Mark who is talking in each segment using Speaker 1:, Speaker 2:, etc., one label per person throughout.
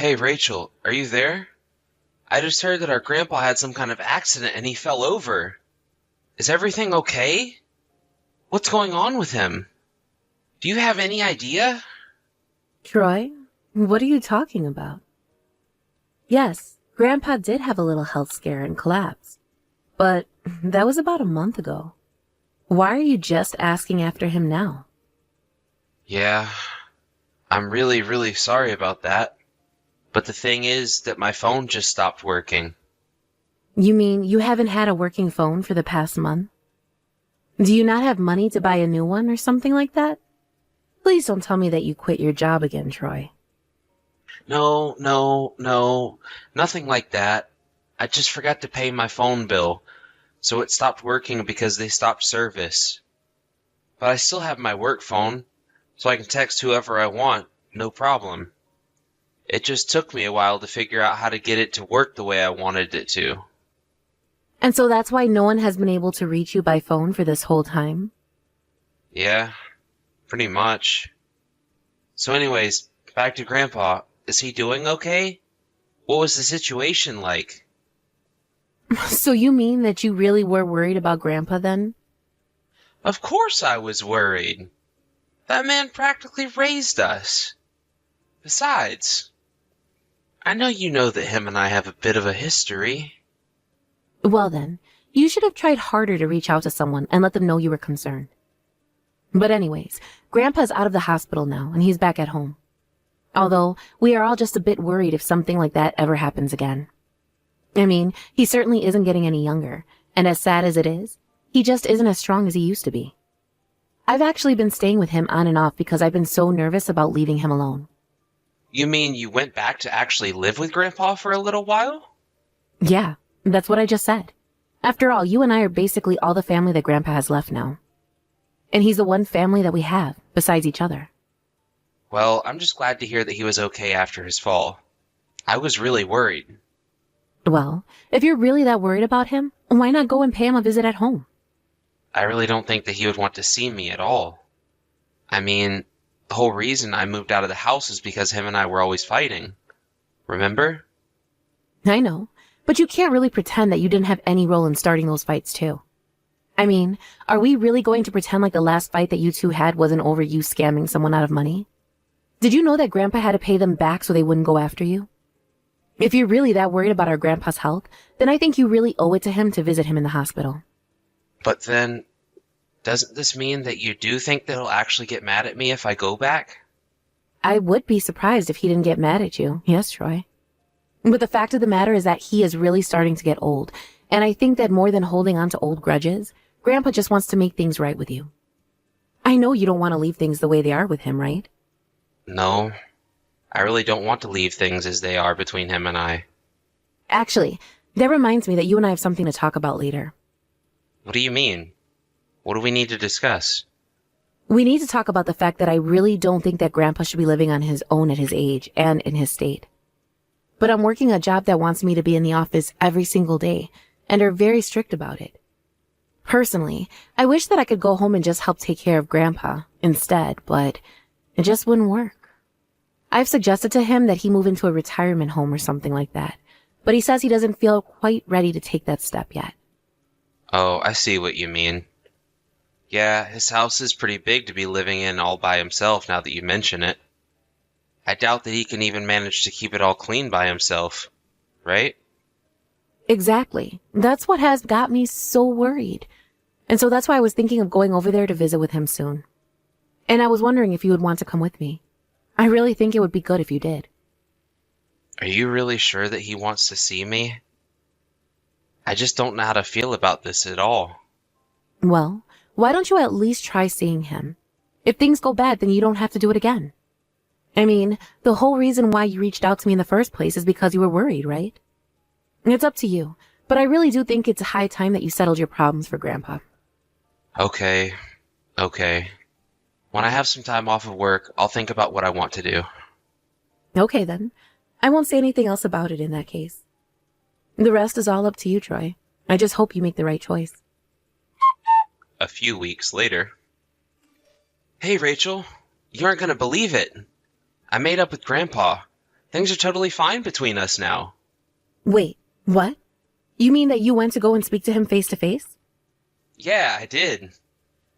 Speaker 1: Hey, Rachel, are you there? I just heard that our grandpa had some kind of accident and he fell over. Is everything okay? What's going on with him? Do you have any idea?
Speaker 2: Troy, what are you talking about? Yes, Grandpa did have a little health scare and collapse. But that was about a month ago. Why are you just asking after him now?
Speaker 1: Yeah, I'm really, really sorry about that. But the thing is that my phone just stopped working.
Speaker 2: You mean you haven't had a working phone for the past month? Do you not have money to buy a new one or something like that? Please don't tell me that you quit your job again, Troy.
Speaker 1: No, no, no, nothing like that. I just forgot to pay my phone bill, so it stopped working because they stopped service. But I still have my work phone, so I can text whoever I want, no problem. It just took me a while to figure out how to get it to work the way I wanted it to.
Speaker 2: And so that's why no one has been able to reach you by phone for this whole time?
Speaker 1: Yeah, pretty much. So anyways, back to Grandpa. Is he doing okay? What was the situation like?
Speaker 2: So you mean that you really were worried about Grandpa then?
Speaker 1: Of course I was worried. That man practically raised us. Besides, I know you know that him and I have a bit of a history.
Speaker 2: Well then, you should have tried harder to reach out to someone and let them know you were concerned. But anyways, Grandpa's out of the hospital now and he's back at home. Although, we are all just a bit worried if something like that ever happens again. I mean, he certainly isn't getting any younger, and as sad as it is, he just isn't as strong as he used to be. I've actually been staying with him on and off because I've been so nervous about leaving him alone.
Speaker 1: You mean you went back to actually live with Grandpa for a little while?
Speaker 2: Yeah, that's what I just said. After all, you and I are basically all the family that Grandpa has left now. And he's the one family that we have, besides each other.
Speaker 1: Well, I'm just glad to hear that he was okay after his fall. I was really worried.
Speaker 2: Well, if you're really that worried about him, why not go and pay him a visit at home?
Speaker 1: I really don't think that he would want to see me at all. I mean, the whole reason I moved out of the house is because him and I were always fighting. Remember?
Speaker 2: I know, but you can't really pretend that you didn't have any role in starting those fights too. I mean, are we really going to pretend like the last fight that you two had wasn't over you scamming someone out of money? Did you know that Grandpa had to pay them back so they wouldn't go after you? If you're really that worried about our Grandpa's health, then I think you really owe it to him to visit him in the hospital.
Speaker 1: But then, doesn't this mean that you do think that he'll actually get mad at me if I go back?
Speaker 2: I would be surprised if he didn't get mad at you. Yes, Troy. But the fact of the matter is that he is really starting to get old, and I think that more than holding on to old grudges, Grandpa just wants to make things right with you. I know you don't want to leave things the way they are with him, right?
Speaker 1: No, I really don't want to leave things as they are between him and I.
Speaker 2: Actually, that reminds me that you and I have something to talk about later.
Speaker 1: What do you mean? What do we need to discuss?
Speaker 2: We need to talk about the fact that I really don't think that Grandpa should be living on his own at his age and in his state. But I'm working a job that wants me to be in the office every single day, and are very strict about it. Personally, I wish that I could go home and just help take care of Grandpa instead, but it just wouldn't work. I've suggested to him that he move into a retirement home or something like that, but he says he doesn't feel quite ready to take that step yet.
Speaker 1: Oh, I see what you mean. Yeah, his house is pretty big to be living in all by himself now that you mention it. I doubt that he can even manage to keep it all clean by himself, right?
Speaker 2: Exactly. That's what has got me so worried. And so that's why I was thinking of going over there to visit with him soon. And I was wondering if you would want to come with me. I really think it would be good if you did.
Speaker 1: Are you really sure that he wants to see me? I just don't know how to feel about this at all.
Speaker 2: Well, why don't you at least try seeing him? If things go bad, then you don't have to do it again. I mean, the whole reason why you reached out to me in the first place is because you were worried, right? It's up to you, but I really do think it's high time that you settled your problems for Grandpa.
Speaker 1: Okay. When I have some time off of work, I'll think about what I want to do.
Speaker 2: Okay then. I won't say anything else about it in that case. The rest is all up to you, Troy. I just hope you make the right choice.
Speaker 1: A few weeks later. Hey, Rachel. You aren't going to believe it. I made up with Grandpa. Things are totally fine between us now.
Speaker 2: Wait, what? You mean that you went to go and speak to him face to face?
Speaker 1: Yeah, I did.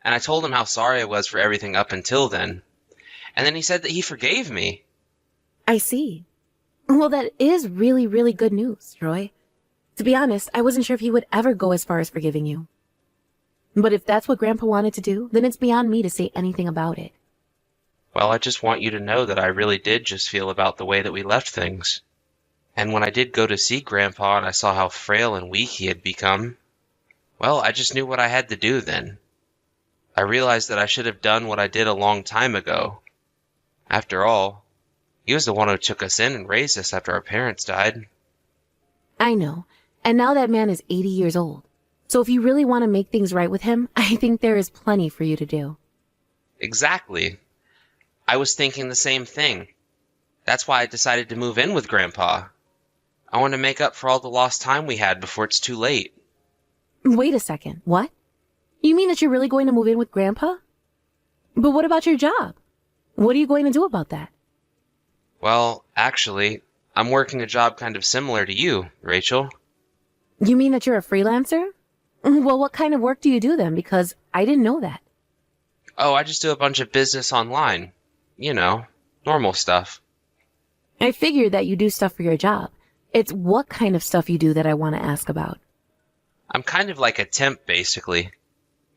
Speaker 1: And I told him how sorry I was for everything up until then. And then he said that he forgave me.
Speaker 2: I see. Well, that is really, really good news, Troy. To be honest, I wasn't sure if he would ever go as far as forgiving you. But if that's what Grandpa wanted to do, then it's beyond me to say anything about it.
Speaker 1: Well, I just want you to know that I really did just feel about the way that we left things. And when I did go to see Grandpa and I saw how frail and weak he had become, well, I just knew what I had to do then. I realized that I should have done what I did a long time ago. After all, he was the one who took us in and raised us after our parents died.
Speaker 2: I know. And now that man is 80 years old. So if you really want to make things right with him, I think there is plenty for you to do.
Speaker 1: Exactly. I was thinking the same thing. That's why I decided to move in with Grandpa. I want to make up for all the lost time we had before it's too late.
Speaker 2: Wait a second. What? You mean that you're really going to move in with Grandpa? But what about your job? What are you going to do about that?
Speaker 1: Well, actually, I'm working a job kind of similar to you, Rachel.
Speaker 2: You mean that you're a freelancer? Well, what kind of work do you do then? Because I didn't know that.
Speaker 1: Oh, I just do a bunch of business online. You know, normal stuff.
Speaker 2: I figured that you do stuff for your job. It's what kind of stuff you do that I want to ask about.
Speaker 1: I'm kind of like a temp, basically.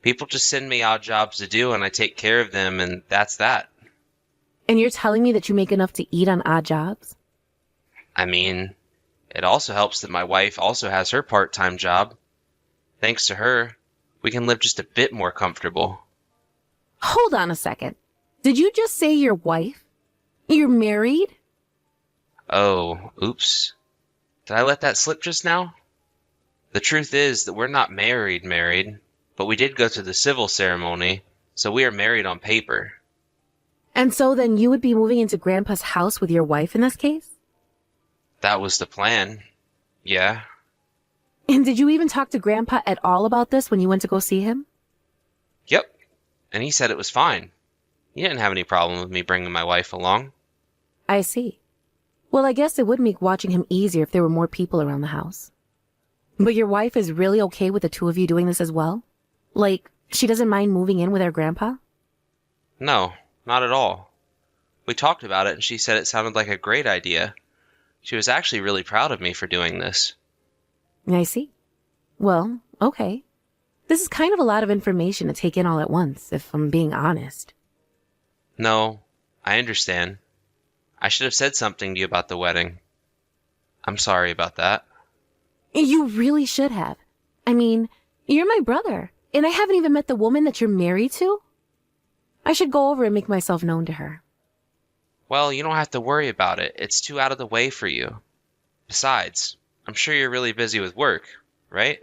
Speaker 1: People just send me odd jobs to do, and I take care of them, and that's that.
Speaker 2: And you're telling me that you make enough to eat on odd jobs?
Speaker 1: I mean, it also helps that my wife also has her part-time job. Thanks to her, we can live just a bit more comfortable.
Speaker 2: Hold on a second. Did you just say your wife? You're married?
Speaker 1: Oh, oops. Did I let that slip just now? The truth is that we're not married, but we did go to the civil ceremony, so we are married on paper.
Speaker 2: And so then you would be moving into Grandpa's house with your wife in this case?
Speaker 1: That was the plan. Yeah.
Speaker 2: And did you even talk to Grandpa at all about this when you went to go see him?
Speaker 1: Yep. And he said it was fine. He didn't have any problem with me bringing my wife along.
Speaker 2: I see. Well, I guess it would make watching him easier if there were more people around the house. But your wife is really okay with the two of you doing this as well? Like, she doesn't mind moving in with her grandpa?
Speaker 1: No, not at all. We talked about it and she said it sounded like a great idea. She was actually really proud of me for doing this.
Speaker 2: I see. Well, okay. This is kind of a lot of information to take in all at once, if I'm being honest.
Speaker 1: No, I understand. I should have said something to you about the wedding. I'm sorry about that.
Speaker 2: You really should have. I mean, you're my brother, and I haven't even met the woman that you're married to. I should go over and make myself known to her.
Speaker 1: Well, you don't have to worry about it. It's too out of the way for you. Besides, I'm sure you're really busy with work, right?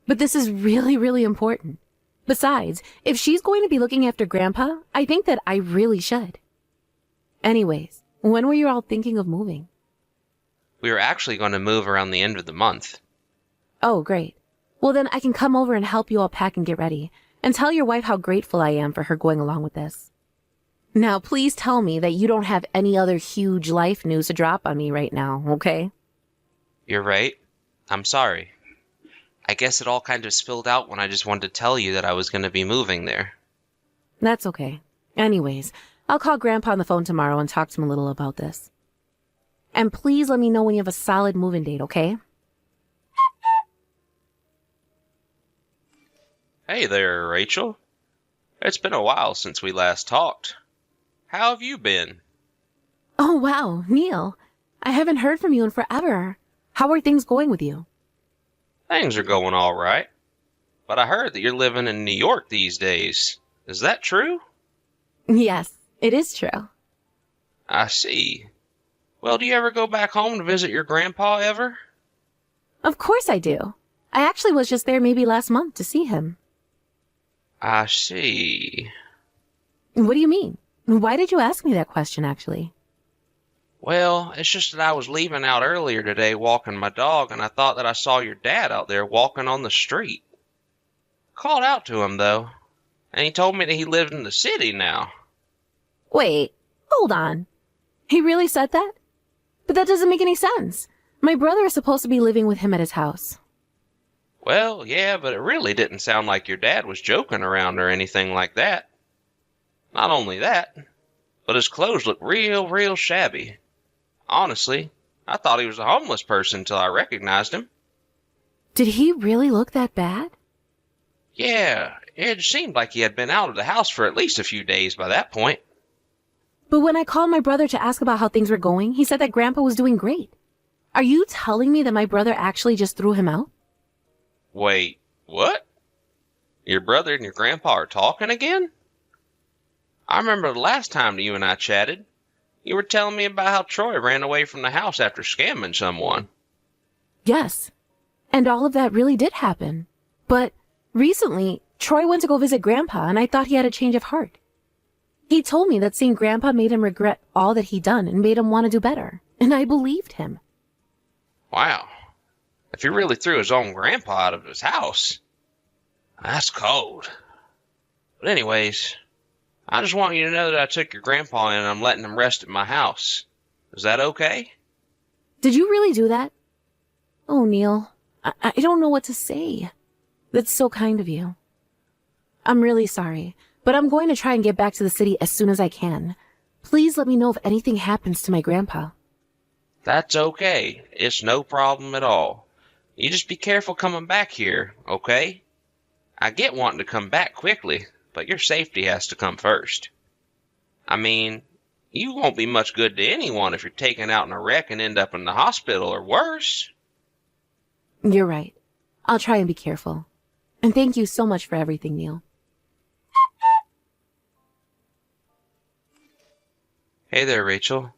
Speaker 2: But this is really, really important. Besides, if she's going to be looking after Grandpa, I think that I really should. Anyways, when were you all thinking of moving?
Speaker 1: We were actually going to move around the end of the month.
Speaker 2: Oh, great. Well, then I can come over and help you all pack and get ready, and tell your wife how grateful I am for her going along with this. Now, please tell me that you don't have any other huge life news to drop on me right now, okay?
Speaker 1: You're right. I'm sorry. I guess it all kind of spilled out when I just wanted to tell you that I was going to be moving there.
Speaker 2: That's okay. Anyways, I'll call Grandpa on the phone tomorrow and talk to him a little about this. And please let me know when you have a solid move-in date, okay?
Speaker 1: Hey there, Rachel. It's been a while since we last talked. How have you been?
Speaker 2: Oh, wow, Neil. I haven't heard from you in forever. How are things going with you?
Speaker 1: Things are going all right. But I heard that you're living in New York these days. Is that true?
Speaker 2: Yes, it is true.
Speaker 1: I see. Well, do you ever go back home to visit your grandpa ever?
Speaker 2: Of course I do. I actually was just there maybe last month to see him.
Speaker 1: I see.
Speaker 2: What do you mean? Why did you ask me that question, actually?
Speaker 1: Well, it's just that I was leaving out earlier today walking my dog, and I thought that I saw your dad out there walking on the street. Called out to him, though, and he told me that he lived in the city now.
Speaker 2: Wait, hold on. He really said that? But that doesn't make any sense. My brother is supposed to be living with him at his house.
Speaker 1: Well, yeah, but it really didn't sound like your dad was joking around or anything like that. Not only that, but his clothes looked real shabby. Honestly, I thought he was a homeless person until I recognized him.
Speaker 2: Did he really look that bad?
Speaker 1: Yeah, it seemed like he had been out of the house for at least a few days by that point.
Speaker 2: But when I called my brother to ask about how things were going, he said that Grandpa was doing great. Are you telling me that my brother actually just threw him out?
Speaker 1: Wait, what? Your brother and your grandpa are talking again? I remember the last time you and I chatted, you were telling me about how Troy ran away from the house after scamming someone.
Speaker 2: Yes. And all of that really did happen. But recently, Troy went to go visit Grandpa, and I thought he had a change of heart. He told me that seeing Grandpa made him regret all that he'd done and made him want to do better. And I believed him.
Speaker 1: Wow. If he really threw his own grandpa out of his house, that's cold. But anyways, I just want you to know that I took your grandpa in and I'm letting him rest at my house. Is that okay?
Speaker 2: Did you really do that? Oh, Neil, I don't know what to say. That's so kind of you. I'm really sorry, but I'm going to try and get back to the city as soon as I can. Please let me know if anything happens to my grandpa.
Speaker 1: That's okay. It's no problem at all. You just be careful coming back here, okay? I get wanting to come back quickly, but your safety has to come first. I mean, you won't be much good to anyone if you're taken out in a wreck and end up in the hospital or worse.
Speaker 2: You're right. I'll try and be careful. And thank you so much for everything, Neil.
Speaker 1: Hey there, Rachel.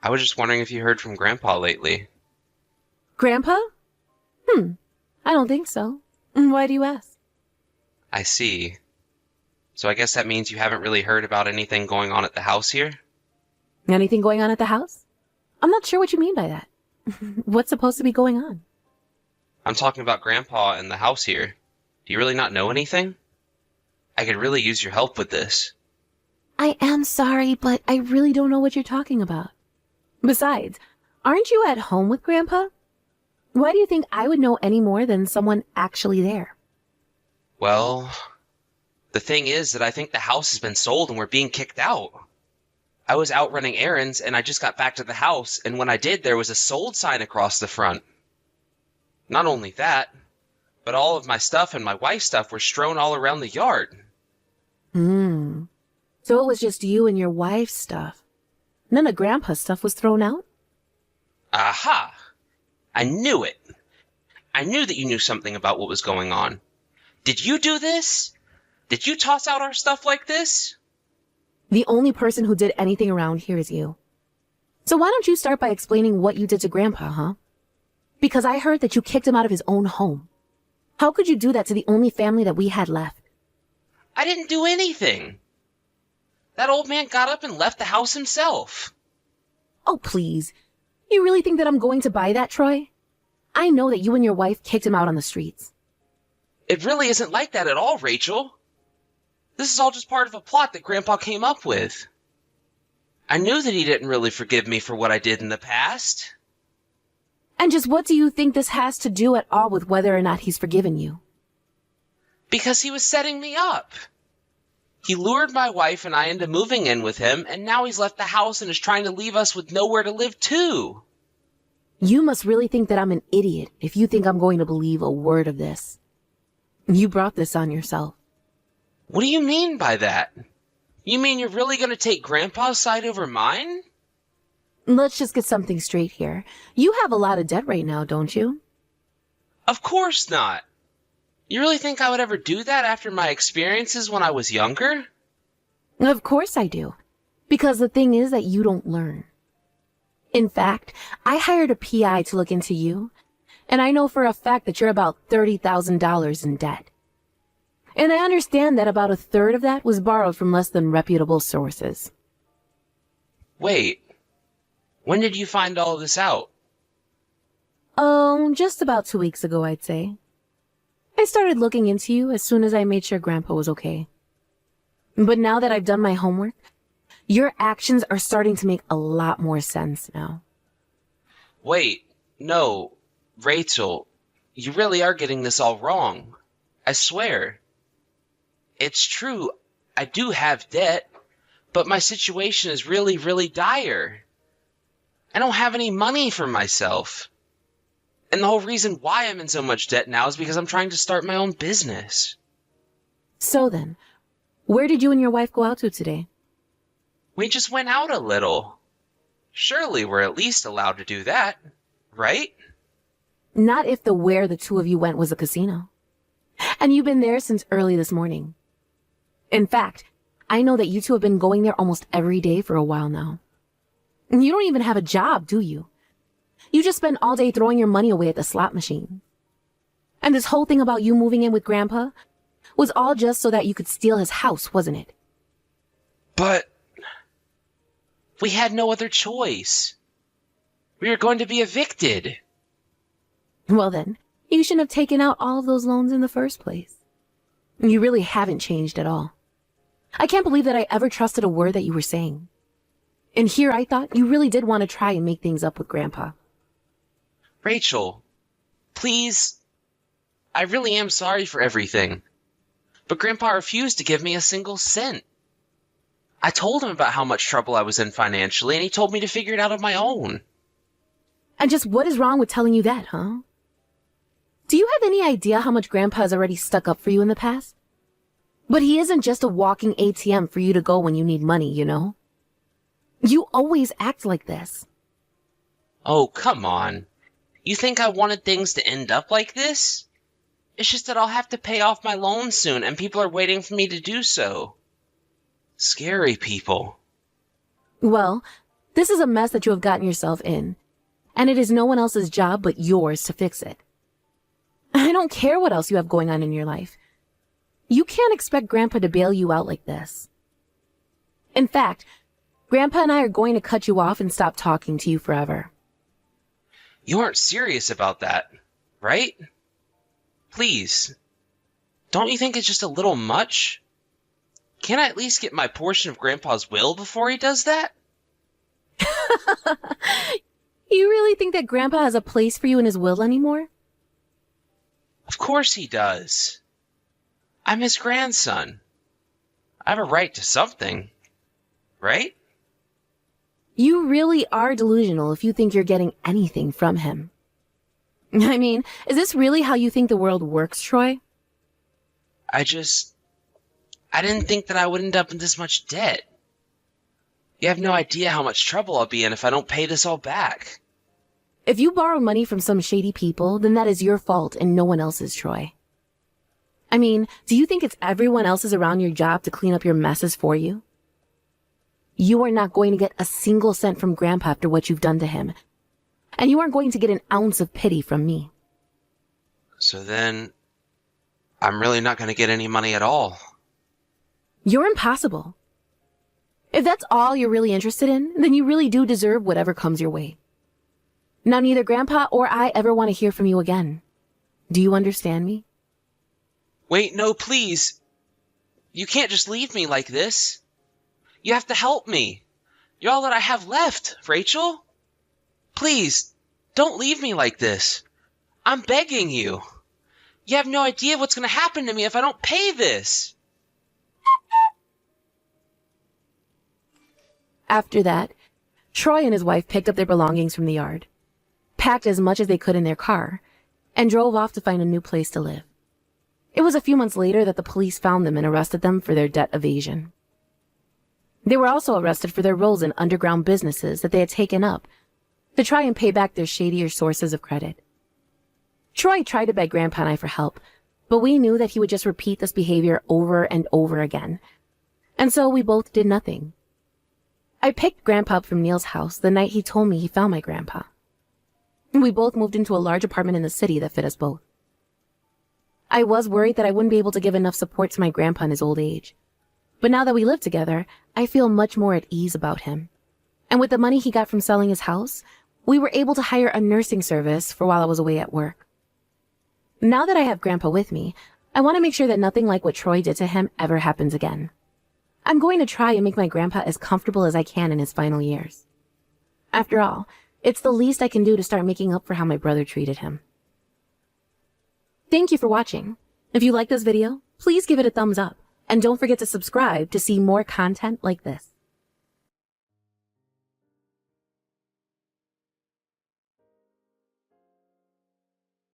Speaker 1: I was just wondering if you heard from Grandpa lately.
Speaker 2: Grandpa? I don't think so. Why do you ask?
Speaker 1: I see. So I guess that means you haven't really heard about anything going on at the house here?
Speaker 2: Anything going on at the house? I'm not sure what you mean by that. What's supposed to be going on?
Speaker 1: I'm talking about Grandpa and the house here. Do you really not know anything? I could really use your help with this.
Speaker 2: I am sorry, but I really don't know what you're talking about. Besides, aren't you at home with Grandpa? Why do you think I would know any more than someone actually there?
Speaker 1: Well, the thing is that I think the house has been sold and we're being kicked out. I was out running errands and I just got back to the house, and when I did, there was a sold sign across the front. Not only that, but all of my stuff and my wife's stuff were strewn all around the yard.
Speaker 2: So it was just you and your wife's stuff. None of Grandpa's stuff was thrown out?
Speaker 1: Aha! I knew it. I knew that you knew something about what was going on. Did you do this? Did you toss out our stuff like this?
Speaker 2: The only person who did anything around here is you. So why don't you start by explaining what you did to Grandpa, huh? Because I heard that you kicked him out of his own home. How could you do that to the only family that we had left?
Speaker 1: I didn't do anything. That old man got up and left the house himself.
Speaker 2: Oh, please. You really think that I'm going to buy that, Troy? I know that you and your wife kicked him out on the streets.
Speaker 1: It really isn't like that at all, Rachel. This is all just part of a plot that Grandpa came up with. I knew that he didn't really forgive me for what I did in the past.
Speaker 2: And just what do you think this has to do at all with whether or not he's forgiven you?
Speaker 1: Because he was setting me up. He lured my wife and I into moving in with him, and now he's left the house and is trying to leave us with nowhere to live too.
Speaker 2: You must really think that I'm an idiot if you think I'm going to believe a word of this. You brought this on yourself.
Speaker 1: What do you mean by that? You mean you're really going to take Grandpa's side over mine?
Speaker 2: Let's just get something straight here. You have a lot of debt right now, don't you?
Speaker 1: Of course not. You really think I would ever do that after my experiences when I was younger?
Speaker 2: Of course I do. Because the thing is that you don't learn. In fact, I hired a PI to look into you, and I know for a fact that you're about $30,000 in debt. And I understand that about a third of that was borrowed from less than reputable sources.
Speaker 1: Wait, when did you find all of this out?
Speaker 2: Just about 2 weeks ago, I'd say. I started looking into you as soon as I made sure Grandpa was okay. But now that I've done my homework, your actions are starting to make a lot more sense now.
Speaker 1: Wait, no, Rachel, you really are getting this all wrong. I swear. It's true, I do have debt, but my situation is really, really dire. I don't have any money for myself. And the whole reason why I'm in so much debt now is because I'm trying to start my own business.
Speaker 2: So then, where did you and your wife go out to today?
Speaker 1: We just went out a little. Surely we're at least allowed to do that, right?
Speaker 2: Not if the where the two of you went was a casino. And you've been there since early this morning. In fact, I know that you two have been going there almost every day for a while now. And you don't even have a job, do you? You just spend all day throwing your money away at the slot machine. And this whole thing about you moving in with Grandpa was all just so that you could steal his house, wasn't it?
Speaker 1: But we had no other choice. We were going to be evicted.
Speaker 2: Well then, you shouldn't have taken out all of those loans in the first place. You really haven't changed at all. I can't believe that I ever trusted a word that you were saying. And here I thought you really did want to try and make things up with Grandpa.
Speaker 1: Rachel, please. I really am sorry for everything. But Grandpa refused to give me a single cent. I told him about how much trouble I was in financially, and he told me to figure it out on my own.
Speaker 2: And just what is wrong with telling you that, huh? Do you have any idea how much Grandpa has already stuck up for you in the past? But he isn't just a walking ATM for you to go when you need money, you know? You always act like this.
Speaker 1: Oh, come on. You think I wanted things to end up like this? It's just that I'll have to pay off my loan soon, and people are waiting for me to do so. Scary people.
Speaker 2: Well, this is a mess that you have gotten yourself in, and it is no one else's job but yours to fix it. I don't care what else you have going on in your life. You can't expect Grandpa to bail you out like this. In fact, Grandpa and I are going to cut you off and stop talking to you forever.
Speaker 1: You aren't serious about that, right? Please. Don't you think it's just a little much? Can't I at least get my portion of Grandpa's will before he does that?
Speaker 2: You really think that Grandpa has a place for you in his will anymore?
Speaker 1: Of course he does. I'm his grandson. I have a right to something, right?
Speaker 2: You really are delusional if you think you're getting anything from him. I mean, is this really how you think the world works, Troy?
Speaker 1: I didn't think that I would end up in this much debt. You have no idea how much trouble I'll be in if I don't pay this all back.
Speaker 2: If you borrow money from some shady people, then that is your fault and no one else's, Troy. I mean, do you think it's everyone else's around your job to clean up your messes for you? You are not going to get a single cent from Grandpa after what you've done to him. And you aren't going to get an ounce of pity from me.
Speaker 1: So then, I'm really not going to get any money at all.
Speaker 2: You're impossible. If that's all you're really interested in, then you really do deserve whatever comes your way. Now, neither Grandpa or I ever want to hear from you again. Do you understand me?
Speaker 1: Wait, no, please. You can't just leave me like this. You have to help me. You're all that I have left, Rachel. Please, don't leave me like this. I'm begging you. You have no idea what's going to happen to me if I don't pay this.
Speaker 2: After that, Troy and his wife picked up their belongings from the yard, packed as much as they could in their car, and drove off to find a new place to live. It was a few months later that the police found them and arrested them for their debt evasion. They were also arrested for their roles in underground businesses that they had taken up to try and pay back their shadier sources of credit. Troy tried to beg Grandpa and I for help, but we knew that he would just repeat this behavior over and over again. And so we both did nothing. I picked Grandpa up from Neil's house the night he told me he found my grandpa. We both moved into a large apartment in the city that fit us both. I was worried that I wouldn't be able to give enough support to my grandpa in his old age. But now that we live together, I feel much more at ease about him. And with the money he got from selling his house, we were able to hire a nursing service for while I was away at work. Now that I have Grandpa with me, I want to make sure that nothing like what Troy did to him ever happens again. I'm going to try and make my grandpa as comfortable as I can in his final years. After all, It's the least I can do to start making up for how my brother treated him. Thank you for watching. If you like this video, please give it a thumbs up. And don't forget to subscribe to see more content like this.